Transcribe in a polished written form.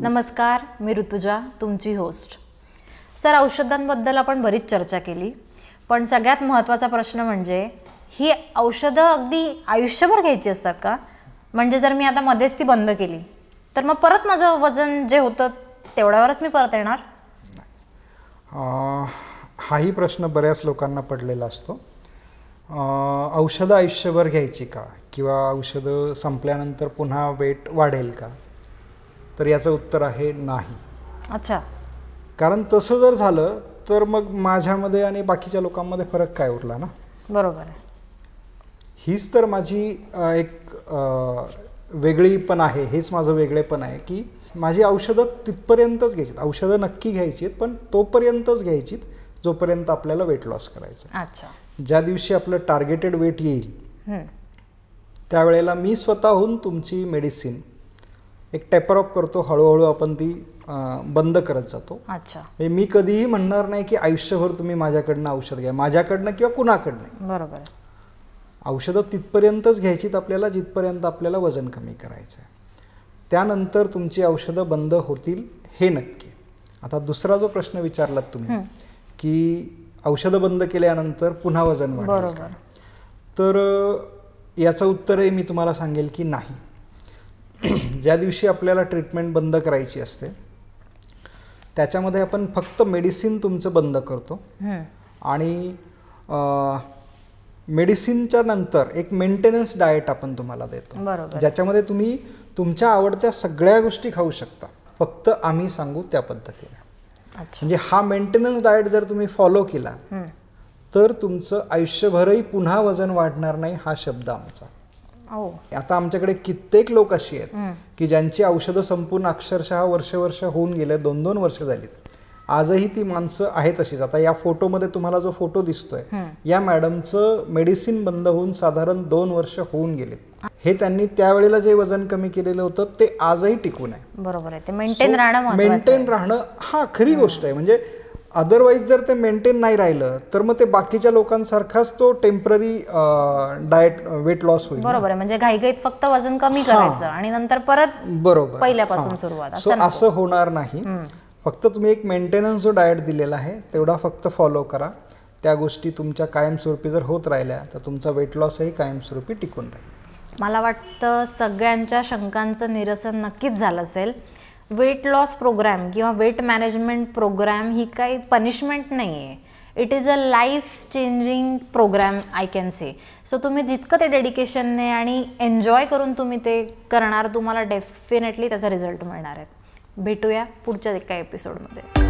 नमस्कार, मी ऋतुजा, तुमची host. Sir, औषधांबद्दल आपण बरीच चर्चा केली, पण सगळ्यात महत्त्वाचा प्रश्न म्हणजे ही औषधं अगदी आयुष्यभर घ्यायची असतात का? म्हणजे जर मी आता मध्येच ती बंद केली तर मग परत माझं वजन जे होतं तेवढ्यावरच मी परत येणार? हाही प्रश्न बऱ्याच लोकांना पडलेला असतो. औषधं आयुष्यभर घ्यायची का, किंवा औषधं संपल्यानंतर पुन्हा वेट वाढेल का? तर याचं उत्तर आहे नाही. अच्छा. कारण तसं जर झालं तर मग माझ्यामध्ये आणि बाकीच्या लोकांमध्ये फरक काय उरला ना? बरोबर आहे. हीच तर माझी एक वेगळी पण आहे, हेच माझं वेगळेपण आहे की माझी औषधं तिथपर्यंतच घ्यायचीत. औषधं नक्की घ्यायचीत, पण तोपर्यंतच घ्यायचीत जोपर्यंत आपल्याला वेट लॉस करायचं. अच्छा. ज्या दिवशी आपलं टार्गेटेड वेट येईल त्यावेळेला मी स्वतःहून तुमची मेडिसिन एक टेपर ऑफ करतो, हळूहळू आपण ती बंद करत जातो. अच्छा. मी कधीही म्हणणार नाही की आयुष्यभर तुम्ही माझ्याकडनं औषध घ्या, माझ्याकडनं किंवा कुणाकडनं. बरोबर आहे. औषधं तिथपर्यंतच घ्यायचीत आपल्याला जिथपर्यंत आपल्याला वजन कमी करायचं आहे. त्यानंतर तुमची औषधं बंद होतील हे नक्की. आता दुसरा जो प्रश्न विचारलात तुम्ही की औषधं बंद केल्यानंतर पुन्हा वजन वाढेल का? तर याचं उत्तरही मी तुम्हाला सांगेल की नाही. ज्या दिवशी आपल्याला ट्रीटमेंट बंद करायची असते त्याच्यामध्ये आपण फक्त मेडिसिन तुमचं बंद करतो आणि मेडिसिनच्या नंतर एक मेंटेनन्स डाएट आपण तुम्हाला देतो, ज्याच्यामध्ये तुम्ही तुमच्या आवडत्या सगळ्या गोष्टी खाऊ शकता, फक्त आम्ही सांगू त्या पद्धतीने. म्हणजे हा मेंटेनन्स डाएट जर तुम्ही फॉलो केला तर तुमचं आयुष्यभरही पुन्हा वजन वाढणार नाही, हा शब्द आमचा. आता आमच्याकडे कित्येक लोक अशी आहेत की ज्यांची औषधं संपूर्ण अक्षरशः वर्ष होऊन गेले, 2-2 वर्ष झालीत. आजही ती माणसं आहेत तशीच. आता या फोटोमध्ये तुम्हाला जो फोटो दिसतोय या मॅडमचं मेडिसिन बंद होऊन साधारण 2 वर्ष होऊन गेलेत. हे त्यांनी त्यावेळेला जे वजन कमी केलेलं होतं ते आजही टिकून आहे. बरोबर आहे. ते मेंटेन राहणं हा खरी गोष्ट आहे. म्हणजे अदरवाईज जर ते मेंटेन नाही राहिलं तर मग ते बाकीच्या लोकांसारखाच तो टेम्पररी डाएट वेट लॉस होईल. बरोबर आहे. म्हणजे घाईघाईत फक्त वजन कमी करायचं आणि नंतर परत बरोबर पहिल्यापासून सुरुवात, असं होणार नाही. फक्त तुम्ही एक मेंटेनन्स जो डाएट दिलेला आहे तेवढा फक्त फॉलो करा. त्या गोष्टी तुमच्या कायमस्वरूपी जर होत राहिल्या तर तुमचा वेट लॉसही कायमस्वरूपी टिकून राहील. मला वाटतं सगळ्यांच्या शंकांचं निरसन नक्कीच झालं असेल. वेट लॉस प्रोग्रॅम किंवा वेट मॅनेजमेंट प्रोग्रॅम ही काही पनिशमेंट नाही आहे. It is a life changing program, I can say. So तुम्ही जितकं ते डेडिकेशनने आणि एन्जॉय करून तुम्ही ते करणार, तुम्हाला डेफिनेटली त्याचा रिझल्ट मिळणार आहे. भेटूया पुढच्या एका एपिसोडमध्ये.